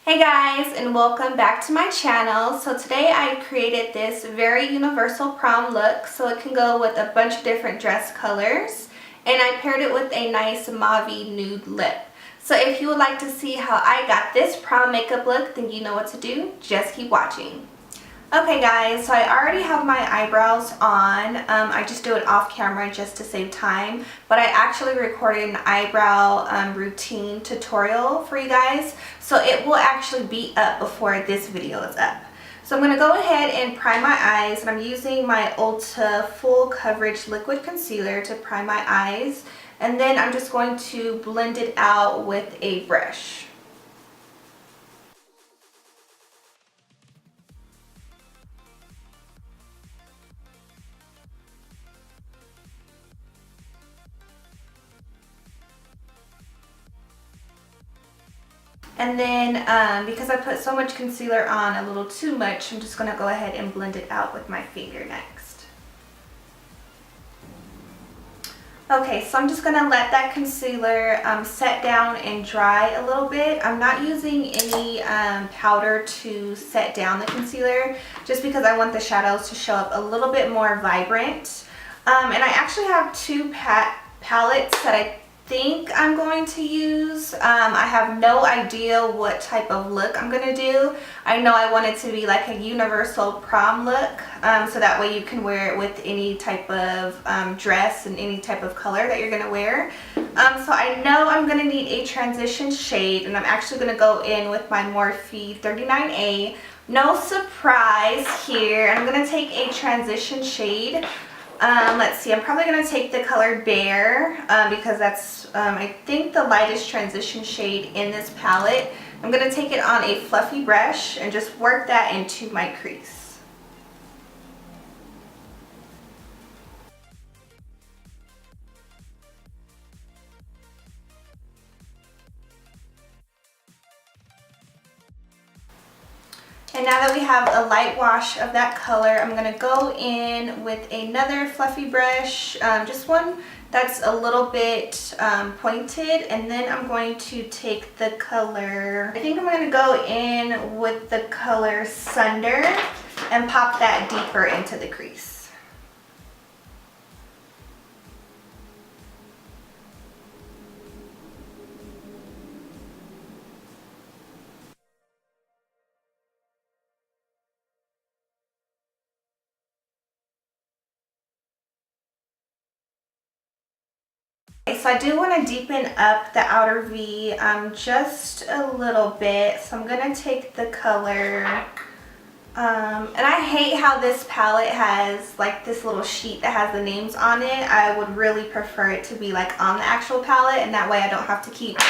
Hey guys, and welcome back to my channel. So today I created this very universal prom look so it can go with a bunch of different dress colors, and I paired it with a nice mauve nude lip. So if you would like to see how I got this prom makeup look, then you know what to do. Just keep watching. Okay guys, so I already have my eyebrows on. I just do it off camera just to save time, but I actually recorded an eyebrow routine tutorial for you guys, so it will actually be up before this video is up. So I'm going to go ahead and prime my eyes, and I'm using my Ulta full coverage liquid concealer to prime my eyes, and then I'm just going to blend it out with a brush. And then because I put so much concealer on, a little too much, I'm just going to go ahead and blend it out with my finger next. Okay, so I'm just going to let that concealer set down and dry a little bit. I'm not using any powder to set down the concealer, just because I want the shadows to show up a little bit more vibrant. And I actually have two palettes that I think I'm going to use. I have no idea what type of look I'm going to do. I know I want it to be like a universal prom look, so that way you can wear it with any type of dress and any type of color that you're going to wear. So I know I'm going to need a transition shade, and I'm actually going to go in with my Morphe 39A. No surprise here. I'm going to take a transition shade. Let's see, I'm probably going to take the color Beige because that's, I think, the lightest transition shade in this palette. I'm going to take it on a fluffy brush and just work that into my crease. And now that we have a light wash of that color, I'm going to go in with another fluffy brush, just one that's a little bit pointed, and then I'm going to take the color, I think I'm going to go in with the color Sunder and pop that deeper into the crease. So I do want to deepen up the outer V just a little bit. So I'm going to take the color, and I hate how this palette has like this little sheet that has the names on it. I would really prefer it to be like on the actual palette, and that way I don't have to keep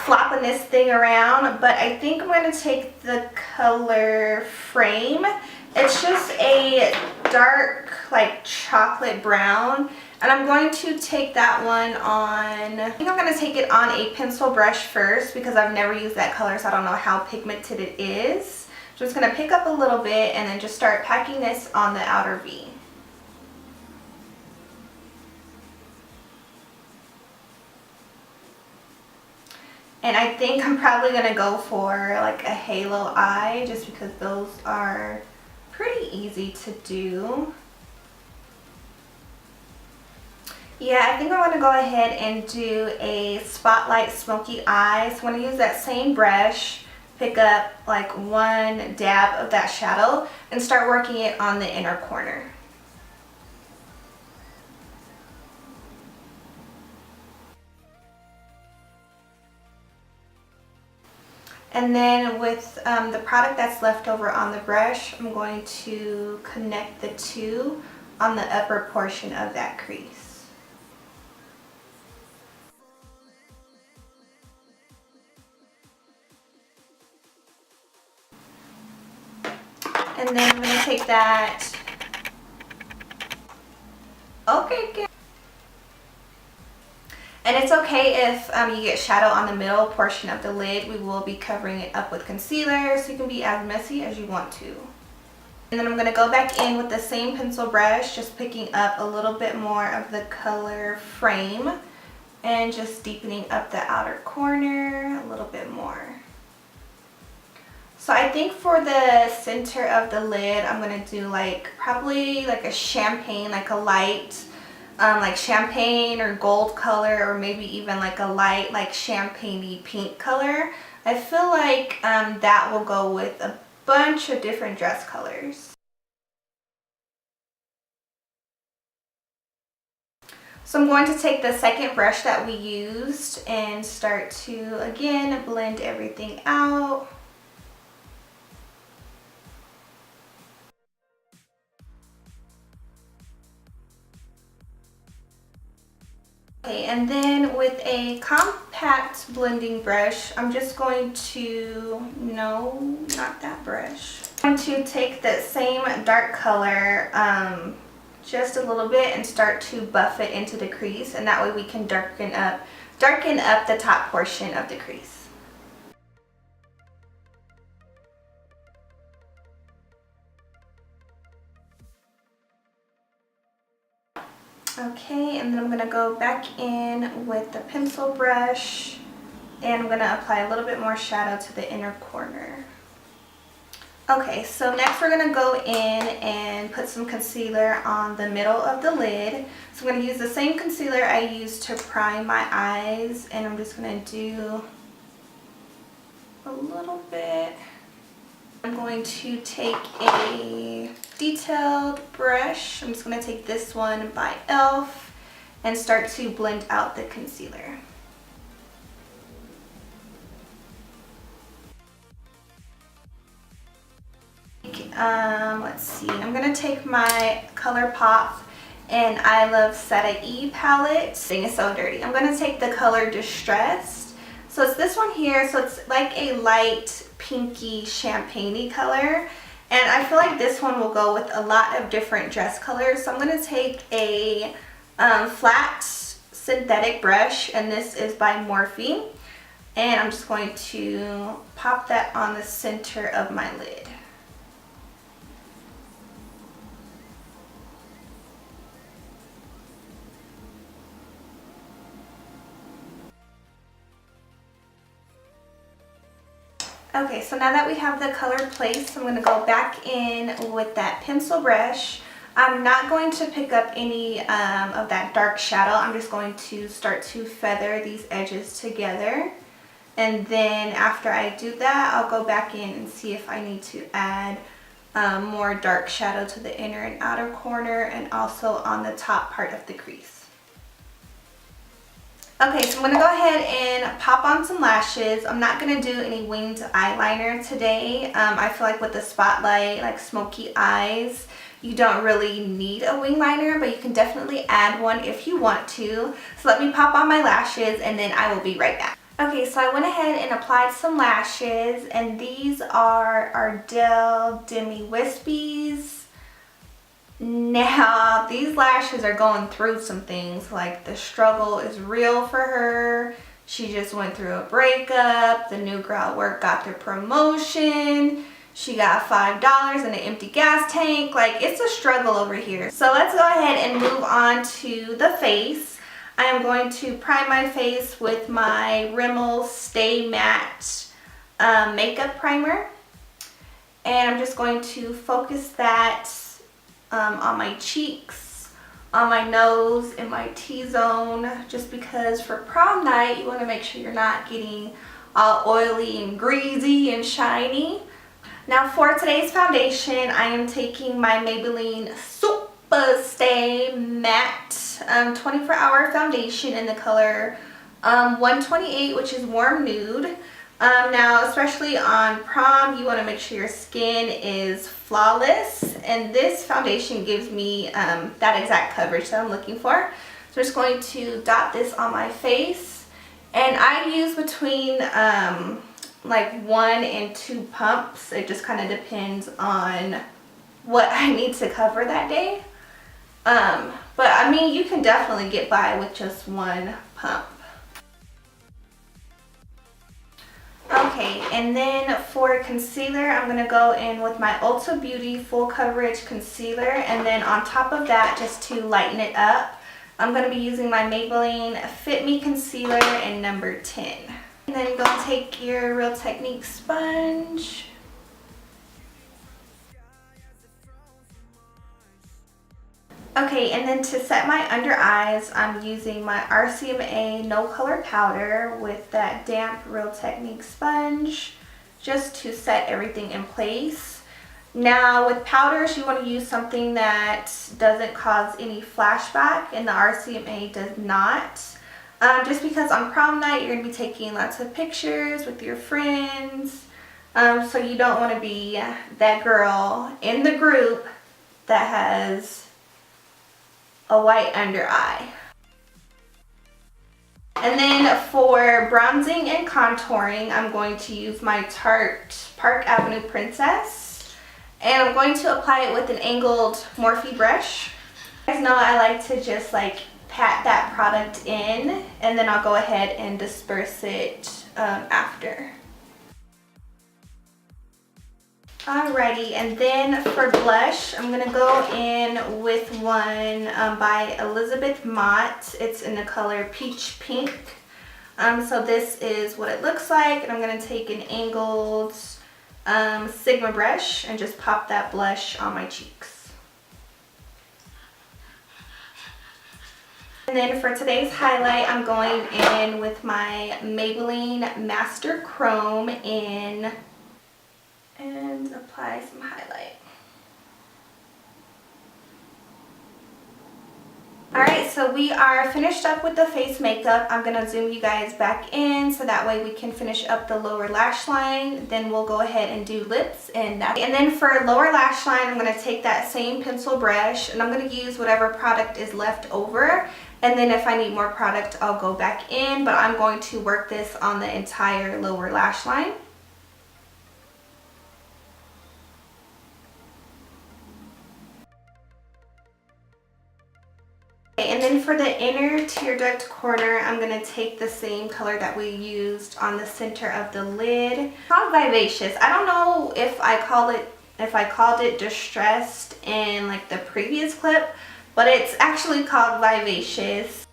flopping this thing around. But I think I'm going to take the color Frame. It's just a dark like chocolate brown. And I'm going to take that one on, I think I'm going to take it on a pencil brush first because I've never used that color, so I don't know how pigmented it is. So I'm just going to pick up a little bit and then just start packing this on the outer V. And I think I'm probably going to go for like a halo eye just because those are pretty easy to do. Yeah, I think I want to go ahead and do a spotlight smoky eye. So I'm going to use that same brush, pick up like one dab of that shadow, and start working it on the inner corner. And then with the product that's left over on the brush, I'm going to connect the two on the upper portion of that crease. And then I'm going to take that. Okay, good. And it's okay if you get shadow on the middle portion of the lid. We will be covering it up with concealer, so you can be as messy as you want to. And then I'm going to go back in with the same pencil brush, just picking up a little bit more of the color Frame and just deepening up the outer corner a little bit more. So I think for the center of the lid, I'm going to do like probably like a champagne, like a light, like champagne or gold color, or maybe even like a light, like champagne-y pink color. I feel like that will go with a bunch of different dress colors. So I'm going to take the second brush that we used and start to, again, blend everything out. Okay, and then with a compact blending brush, I'm just going to, no, not that brush. I'm going to take the same dark color, just a little bit, and start to buff it into the crease, and that way we can darken up the top portion of the crease. Okay, and then I'm going to go back in with the pencil brush, and I'm going to apply a little bit more shadow to the inner corner. Okay, so next we're going to go in and put some concealer on the middle of the lid. So I'm going to use the same concealer I used to prime my eyes, and I'm just going to do a little bit. I'm going to take a detailed brush. I'm just going to take this one by e.l.f. and start to blend out the concealer. Let's see, I'm going to take my ColourPop and I Love Seta palette. This thing is so dirty. I'm going to take the color Distressed. So it's this one here, so it's like a light pinky champagne-y color. And I feel like this one will go with a lot of different dress colors. So I'm going to take a flat synthetic brush, and this is by Morphe. And I'm just going to pop that on the center of my lid. Okay, so now that we have the color placed, I'm going to go back in with that pencil brush. I'm not going to pick up any of that dark shadow. I'm just going to start to feather these edges together. And then after I do that, I'll go back in and see if I need to add more dark shadow to the inner and outer corner, and also on the top part of the crease. Okay, so I'm going to go ahead and pop on some lashes. I'm not going to do any winged eyeliner today. I feel like with the spotlight, like smoky eyes, you don't really need a wing liner, but you can definitely add one if you want to. So let me pop on my lashes and then I will be right back. Okay, so I went ahead and applied some lashes, and these are Ardell Demi Wispies. Now, these lashes are going through some things. Like, the struggle is real for her. She just went through a breakup. The new girl at work got their promotion. She got $5 in an empty gas tank. Like, it's a struggle over here. So let's go ahead and move on to the face. I am going to prime my face with my Rimmel Stay Matte makeup primer. And I'm just going to focus that on my cheeks, on my nose, and my T-zone, just because for prom night you want to make sure you're not getting all oily and greasy and shiny. Now for today's foundation, I am taking my Maybelline Super Stay Matte 24-hour foundation in the color 128, which is Warm Nude. Now, especially on prom, you want to make sure your skin is flawless, and this foundation gives me that exact coverage that I'm looking for. So I'm just going to dot this on my face, and I use between like 1 and 2 pumps. It just kind of depends on what I need to cover that day. But I mean, you can definitely get by with just 1 pump. Okay, and then for concealer, I'm going to go in with my Ulta Beauty Full Coverage Concealer, and then on top of that, just to lighten it up, I'm going to be using my Maybelline Fit Me Concealer in number 10. And then go take your Real Technique sponge Okay, and then to set my under eyes, I'm using my RCMA No Color Powder with that damp Real Technique sponge just to set everything in place. Now with powders, you want to use something that doesn't cause any flashback, and the RCMA does not. Just because on prom night, you're going to be taking lots of pictures with your friends. So you don't want to be that girl in the group that has a white under eye. And then for bronzing and contouring, I'm going to use my Tarte Park Avenue Princess. And I'm going to apply it with an angled Morphe brush. You guys know I like to just like pat that product in, and then I'll go ahead and disperse it after. Alrighty, and then for blush, I'm going to go in with one by Elizabeth Mott. It's in the color Peach Pink. So this is what it looks like, and I'm going to take an angled Sigma brush and just pop that blush on my cheeks. And then for today's highlight, I'm going in with my Maybelline Master Chrome in and apply some highlight. Alright, so we are finished up with the face makeup. I'm going to zoom you guys back in so that way we can finish up the lower lash line. Then we'll go ahead and do lips and that. And then for lower lash line, I'm going to take that same pencil brush and I'm going to use whatever product is left over. And then if I need more product, I'll go back in. But I'm going to work this on the entire lower lash line. And then for the inner tear duct corner, I'm going to take the same color that we used on the center of the lid. It's called Vivacious. I don't know if I called it Distressed in like the previous clip, but it's actually called Vivacious.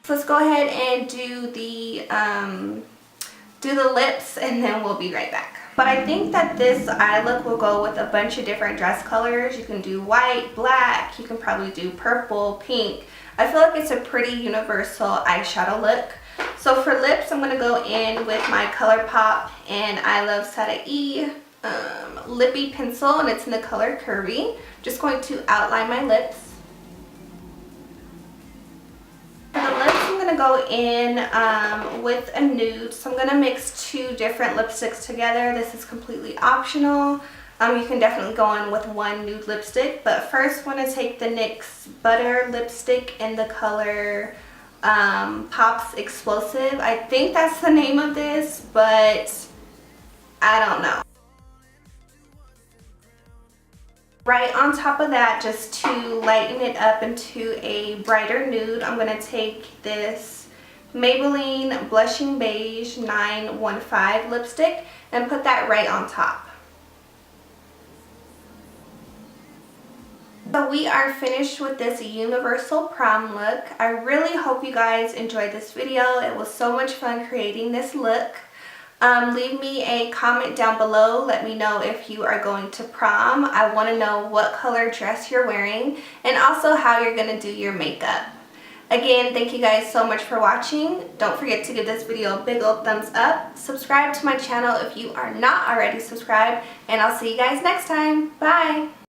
So let's go ahead and do the lips, and then we'll be right back. But I think that this eye look will go with a bunch of different dress colors. You can do white, black, you can probably do purple, pink. I feel like it's a pretty universal eyeshadow look. So for lips, I'm going to go in with my ColourPop and I Love Sadae Lippie pencil, and it's in the color Curvii. Just going to outline my lips. For the lips, I'm going to go in with a nude. So I'm going to mix two different lipsticks together. This is completely optional. You can definitely go in with one nude lipstick. But first, I'm going to take the NYXButter lipstick in the color Pop's Explosif. I think that's the name of this, but I don't know. Right on top of that, just to lighten it up into a brighter nude, I'm going to take this Maybelline Blushing Beige 915 lipstick and put that right on top. So we are finished with this universal prom look. I really hope you guys enjoyed this video. It was so much fun creating this look. Leave me a comment down below. Let me know if you are going to prom. I want to know what color dress you're wearing and also how you're going to do your makeup. Again, thank you guys so much for watching. Don't forget to give this video a big old thumbs up. Subscribe to my channel if you are not already subscribed, and I'll see you guys next time. Bye!